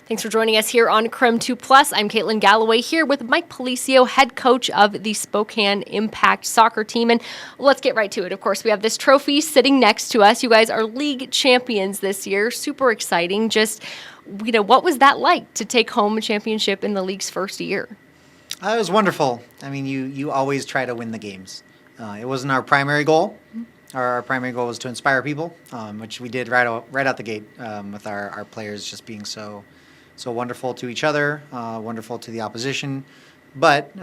Thanks for joining us here on KREM 2 Plus. I'm Caitlin Galloway here with Mike Pellicio, head coach of the Spokane Impact soccer team. And let's get right to it. Of course, we have this trophy sitting next to us. You guys are league champions this year. Super exciting. Just, what was that like to take home a championship in the league's first year? It was wonderful. I mean, you always try to win the games. It wasn't our primary goal. Our primary goal was to inspire people, which we did right out the gate with our players just being so wonderful to each other, wonderful to the opposition. But,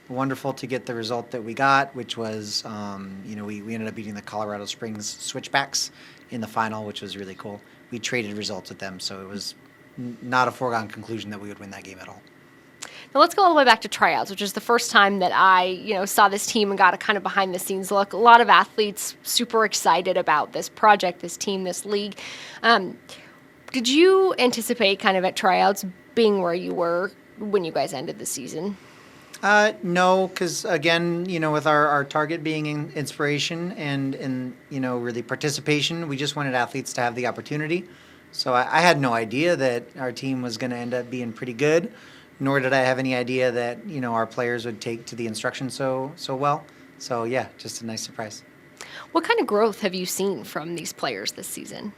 wonderful to get the result that we got, which was, we ended up beating the Colorado Springs Switchbacks in the final, which was really cool. We traded results with them, so it was not a foregone conclusion that we would win that game at all. Now let's go all the way back to tryouts, which is the first time that I, saw this team and got a kind of behind the scenes look. A lot of athletes super excited about this project, this team, this league. Did you anticipate kind of at tryouts being where you were when you guys ended the season? No, because again, with our target being inspiration and really participation, we just wanted athletes to have the opportunity. So I had no idea that our team was going to end up being pretty good, nor did I have any idea that our players would take to the instruction so well. So yeah, just a nice surprise. What kind of growth have you seen from these players this season?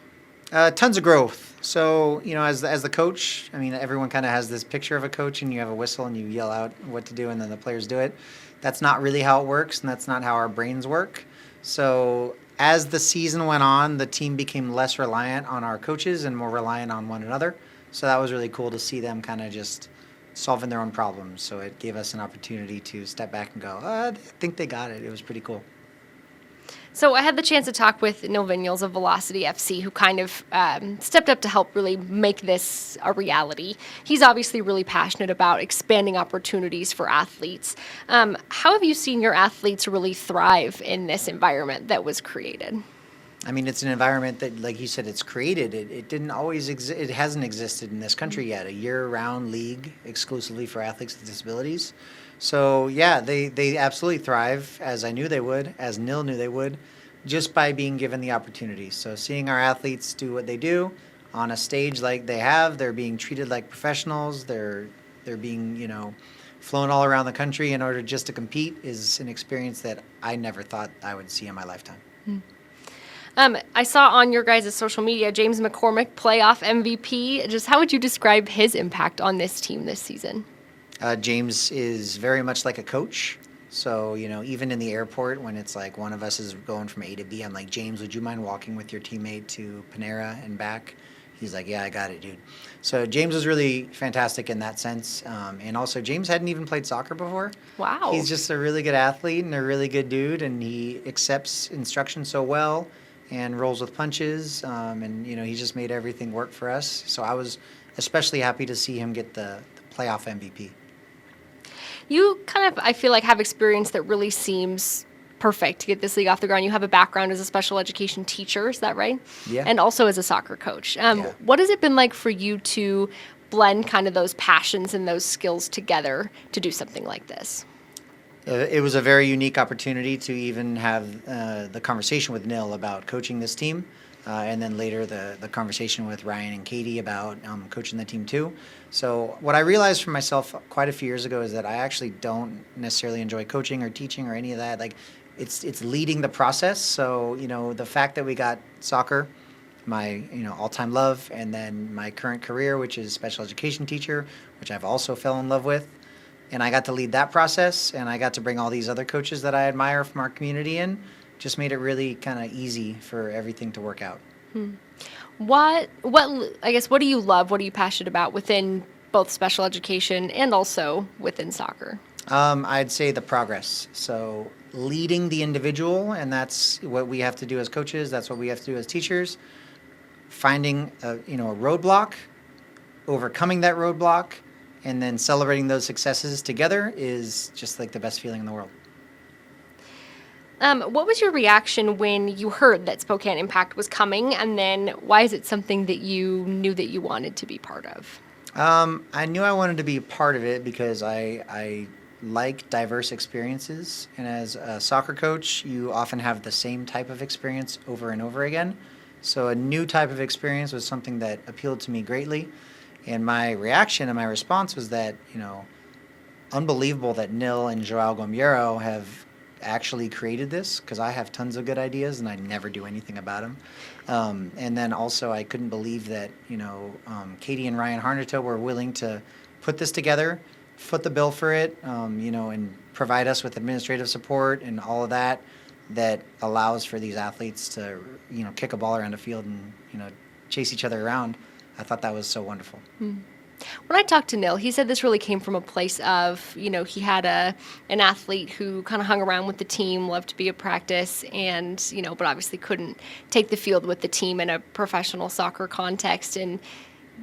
Tons of growth. So, as the coach, I mean, everyone kind of has this picture of a coach and you have a whistle and you yell out what to do and then the players do it. That's not really how it works, and that's not how our brains work. So as the season went on, the team became less reliant on our coaches and more reliant on one another. So that was really cool to see them kind of just solving their own problems. So it gave us an opportunity to step back and go, I think they got it. It was pretty cool. So I had the chance to talk with Neil Vinyals of Velocity FC, who kind of stepped up to help really make this a reality. He's obviously really passionate about expanding opportunities for athletes. How have you seen your athletes really thrive in this environment that was created? I mean, it's an environment that, like you said, it's created. It didn't always exist. It hasn't existed in this country yet, a year-round league exclusively for athletes with disabilities. So, yeah, they absolutely thrive, as I knew they would, as Nil knew they would, just by being given the opportunity. So seeing our athletes do what they do on a stage like they have, they're being treated like professionals, they're being, flown all around the country in order just to compete is an experience that I never thought I would see in my lifetime. I saw on your guys' social media, James McCormick, playoff MVP. Just how would you describe his impact on this team this season? James is very much like a coach. So, even in the airport when it's like one of us is going from A to B, I'm like, James, would you mind walking with your teammate to Panera and back? He's like, yeah, I got it, dude. So James was really fantastic in that sense. And also, James hadn't even played soccer before. Wow. He's just a really good athlete and a really good dude, and he accepts instruction so well and rolls with punches. And, he just made everything work for us. So I was especially happy to see him get the playoff MVP. You kind of, I feel like, have experience that really seems perfect to get this league off the ground. You have a background as a special education teacher, is that right? Yeah. And also as a soccer coach. Yeah. What has it been like for you to blend kind of those passions and those skills together to do something like this? It was a very unique opportunity to even have the conversation with Nil about coaching this team. And then later the conversation with Ryan and Katie about coaching the team too. So what I realized for myself quite a few years ago is that I actually don't necessarily enjoy coaching or teaching or any of that. Like it's leading the process. So, the fact that we got soccer, my, all-time love, and then my current career, which is special education teacher, which I've also fell in love with. And I got to lead that process, and I got to bring all these other coaches that I admire from our community in. Just made it really kind of easy for everything to work out. What do you love? What are you passionate about within both special education and also within soccer? I'd say the progress. So leading the individual, and that's what we have to do as coaches. That's what we have to do as teachers. Finding a roadblock, overcoming that roadblock, and then celebrating those successes together is just like the best feeling in the world. What was your reaction when you heard that Spokane Impact was coming, and then why is it something that you knew that you wanted to be part of? I knew I wanted to be part of it because I like diverse experiences, and as a soccer coach, you often have the same type of experience over and over again. So a new type of experience was something that appealed to me greatly. And my reaction and my response was that, unbelievable that Nil and Joao Gomiero have actually created this, because I have tons of good ideas and I never do anything about them. And then also I couldn't believe that, Katie and Ryan Harnato were willing to put this together, foot the bill for it, and provide us with administrative support and all of that allows for these athletes to, kick a ball around the field and, chase each other around. I thought that was so wonderful. When I talked to Nil, he said this really came from a place of, he had an athlete who kind of hung around with the team, loved to be at practice, and, but obviously couldn't take the field with the team in a professional soccer context. And,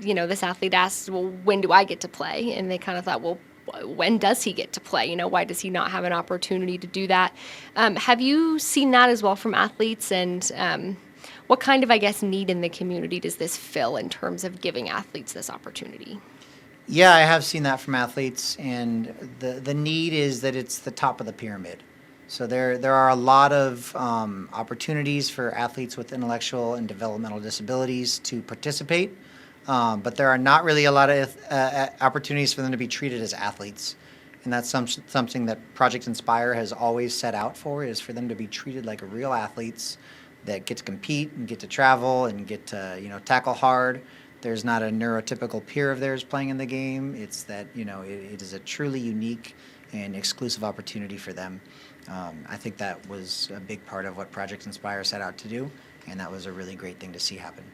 this athlete asked, well, when do I get to play? And they kind of thought, well, when does he get to play? Why does he not have an opportunity to do that? Have you seen that as well from athletes? And what kind of, need in the community does this fill in terms of giving athletes this opportunity? Yeah, I have seen that from athletes, and the need is that it's the top of the pyramid. So there are a lot of opportunities for athletes with intellectual and developmental disabilities to participate, but there are not really a lot of opportunities for them to be treated as athletes. And that's something that Project Inspire has always set out for, is for them to be treated like real athletes that get to compete and get to travel and get to tackle hard. There's not a neurotypical peer of theirs playing in the game. It's that it is a truly unique and exclusive opportunity for them. I think that was a big part of what Project Inspire set out to do, and that was a really great thing to see happen.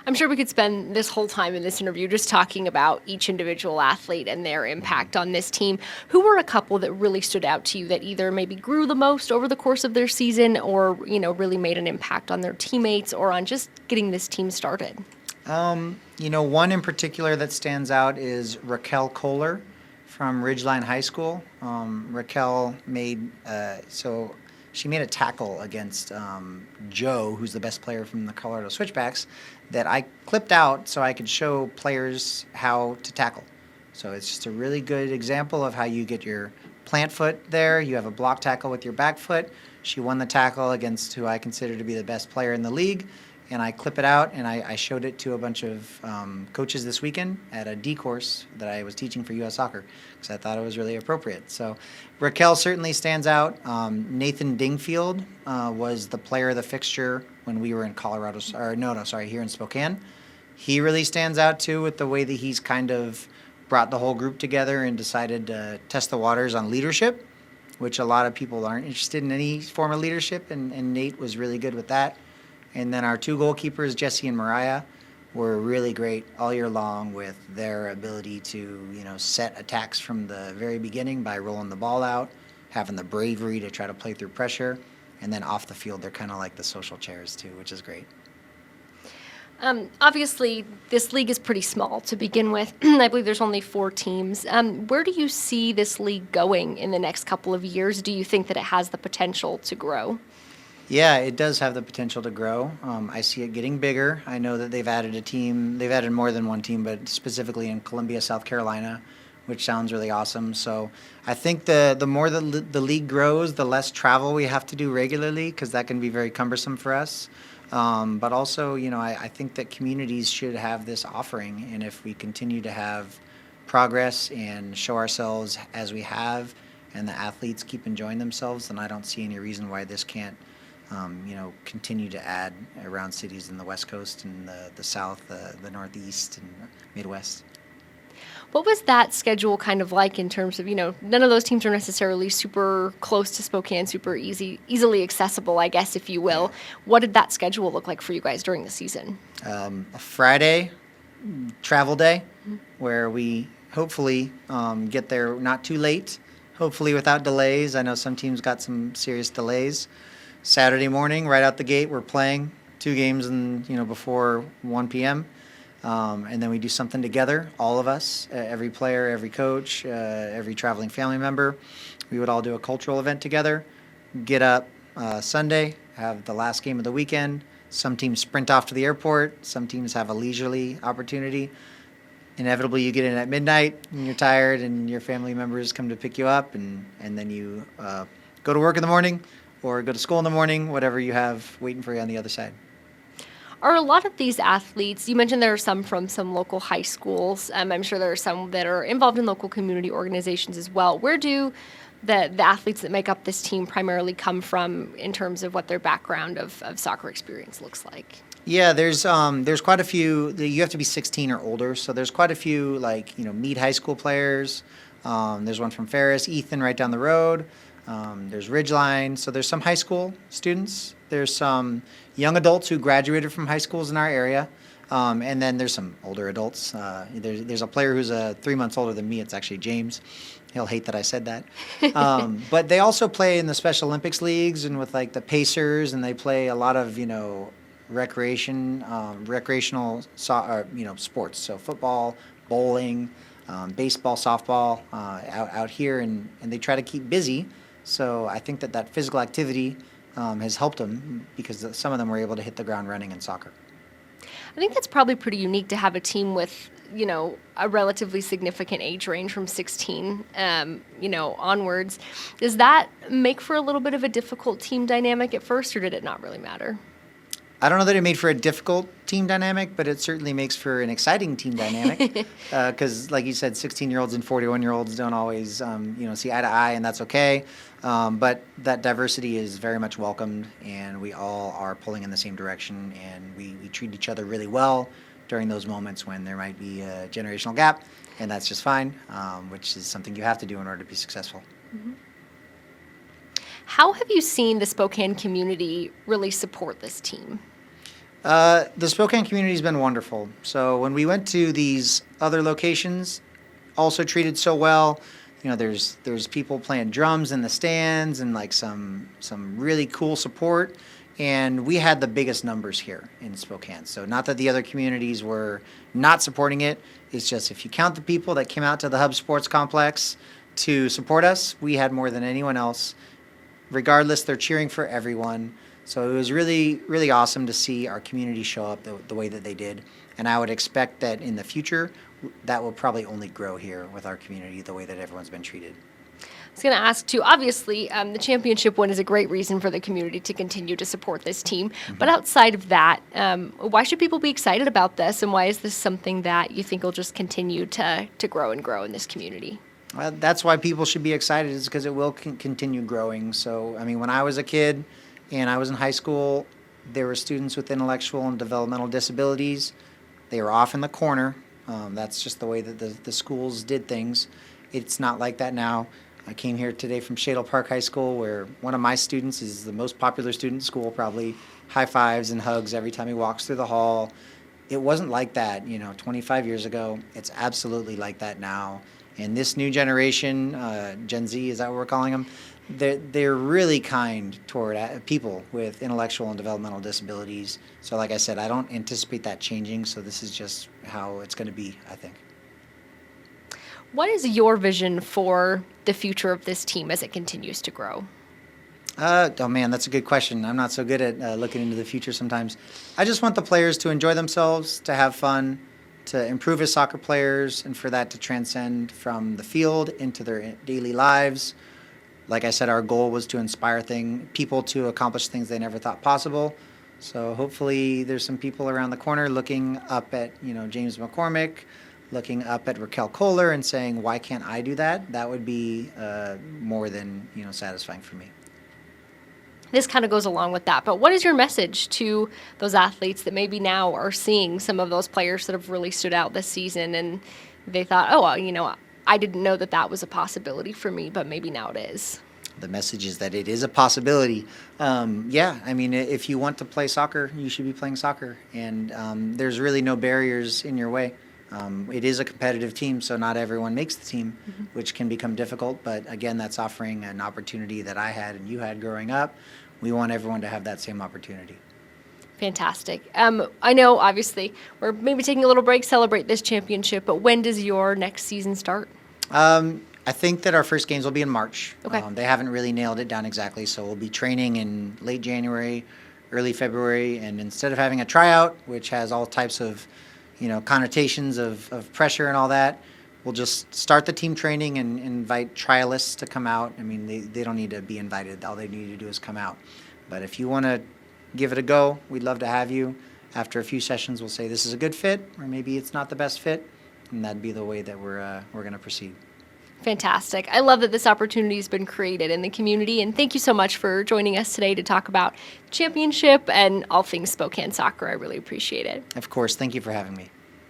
I'm sure we could spend this whole time in this interview just talking about each individual athlete and their impact on this team. Who were a couple that really stood out to you that either maybe grew the most over the course of their season, or really made an impact on their teammates or on just getting this team started? One in particular that stands out is Raquel Kohler from Ridgeline High School. Raquel made she made a tackle against Joe, who's the best player from the Colorado Switchbacks, that I clipped out so I could show players how to tackle. So it's just a really good example of how you get your plant foot there. You have a block tackle with your back foot. She won the tackle against who I consider to be the best player in the league. And I clip it out, and I showed it to a bunch of coaches this weekend at a D course that I was teaching for U.S. Soccer, because I thought it was really appropriate. So Raquel certainly stands out. Nathan Dingfield was the player of the fixture when we were in here in Spokane. He really stands out, too, with the way that he's kind of brought the whole group together and decided to test the waters on leadership, which a lot of people aren't interested in any form of leadership, and Nate was really good with that. And then our two goalkeepers, Jesse and Mariah, were really great all year long with their ability to, set attacks from the very beginning by rolling the ball out, having the bravery to try to play through pressure, and then off the field, they're kind of like the social chairs too, which is great. Obviously, this league is pretty small to begin with. I believe there's only 4 teams. Where do you see this league going in the next couple of years? Do you think that it has the potential to grow? Yeah, it does have the potential to grow. I see it getting bigger. I know that they've added a team. They've added more than one team, but specifically in Columbia, South Carolina, which sounds really awesome. So I think the more the league grows, the less travel we have to do regularly, because that can be very cumbersome for us. But also, I think that communities should have this offering, and if we continue to have progress and show ourselves as we have, and the athletes keep enjoying themselves, then I don't see any reason why this can't continue to add around cities in the West Coast and the South, the Northeast and Midwest. What was that schedule kind of like in terms of, none of those teams are necessarily super close to Spokane, super easily accessible, I guess, if you will. Yeah. What did that schedule look like for you guys during the season? A Friday travel day, where we hopefully get there not too late, hopefully without delays. I know some teams got some serious delays. Saturday morning, right out the gate, we're playing 2 games before 1 p.m. And then we do something together, all of us, every player, every coach, every traveling family member. We would all do a cultural event together, get up Sunday, have the last game of the weekend. Some teams sprint off to the airport. Some teams have a leisurely opportunity. Inevitably, you get in at midnight and you're tired, and your family members come to pick you up, and then you go to work in the morning or go to school in the morning, whatever you have waiting for you on the other side. Are a lot of these athletes, you mentioned there are some from some local high schools. I'm sure there are some that are involved in local community organizations as well. Where do the athletes that make up this team primarily come from in terms of what their background of soccer experience looks like? Yeah, there's quite a few. You have to be 16 or older, so there's quite a few Meade High School players. There's one from Ferris, Ethan right down the road. There's Ridgeline, so there's some high school students. There's some young adults who graduated from high schools in our area, and then there's some older adults. There's a player who's 3 months older than me. It's actually James. He'll hate that I said that. But they also play in the Special Olympics leagues and with the Pacers, and they play a lot of recreational sports. So football, bowling, baseball, softball out here, and they try to keep busy. So I think that physical activity has helped them because some of them were able to hit the ground running in soccer. I think that's probably pretty unique to have a team with, a relatively significant age range from 16, onwards. Does that make for a little bit of a difficult team dynamic at first, or did it not really matter? I don't know that it made for a difficult team dynamic, but it certainly makes for an exciting team dynamic because, like you said, 16-year-olds and 41-year-olds don't always, see eye to eye, and that's okay. But that diversity is very much welcomed, and we all are pulling in the same direction, and we treat each other really well during those moments when there might be a generational gap, and that's just fine, which is something you have to do in order to be successful. Mm-hmm. How have you seen the Spokane community really support this team? The Spokane community has been wonderful. So when we went to these other locations, also treated so well. There's people playing drums in the stands and some really cool support. And we had the biggest numbers here in Spokane. So not that the other communities were not supporting it. It's just if you count the people that came out to the Hub Sports Complex to support us, we had more than anyone else. Regardless, they're cheering for everyone. So it was really, really awesome to see our community show up the way that they did. And I would expect that in the future, that will probably only grow here with our community, the way that everyone's been treated. I was going to ask, too, obviously, the championship win is a great reason for the community to continue to support this team. Mm-hmm. But outside of that, why should people be excited about this? And why is this something that you think will just continue to grow and grow in this community? That's why people should be excited, is because it will continue growing. So, when I was a kid and I was in high school, there were students with intellectual and developmental disabilities. They were off in the corner. That's just the way that the schools did things. It's not like that now. I came here today from Shadle Park High School, where one of my students is the most popular student in school, probably high fives and hugs every time he walks through the hall. It wasn't like that, 25 years ago. It's absolutely like that now. And this new generation, Gen Z, is that what we're calling them? They're really kind toward people with intellectual and developmental disabilities. So like I said, I don't anticipate that changing, so this is just how it's going to be, I think. What is your vision for the future of this team as it continues to grow? Oh, man, that's a good question. I'm not so good at looking into the future sometimes. I just want the players to enjoy themselves, to have fun, to improve as soccer players, and for that to transcend from the field into their daily lives. Like I said, our goal was to inspire people to accomplish things they never thought possible. So hopefully there's some people around the corner looking up at, James McCormick, looking up at Raquel Kohler and saying, why can't I do that? That would be more than, satisfying for me. This kind of goes along with that, but what is your message to those athletes that maybe now are seeing some of those players that have really stood out this season and they thought, oh, well, I didn't know that was a possibility for me, but maybe now it is? The message is that it is a possibility. If you want to play soccer, you should be playing soccer, and there's really no barriers in your way. It is a competitive team, so not everyone makes the team, mm-hmm. which can become difficult. But again, that's offering an opportunity that I had and you had growing up. We want everyone to have that same opportunity. Fantastic. I know, obviously, we're maybe taking a little break, celebrate this championship, but when does your next season start? I think that our first games will be in March. Okay. They haven't really nailed it down exactly, so we'll be training in late January, early February, and instead of having a tryout, which has all types of connotations of pressure and all that, we'll just start the team training and invite trialists to come out. They don't need to be invited. All they need to do is come out. But if you want to give it a go, we'd love to have you. after a few sessions, we'll say this is a good fit, or maybe it's not the best fit, and that'd be the way that we're going to proceed. Fantastic. I love that this opportunity has been created in the community, and thank you so much for joining us today to talk about championship and all things Spokane soccer. I really appreciate it. Of course, thank you for having me.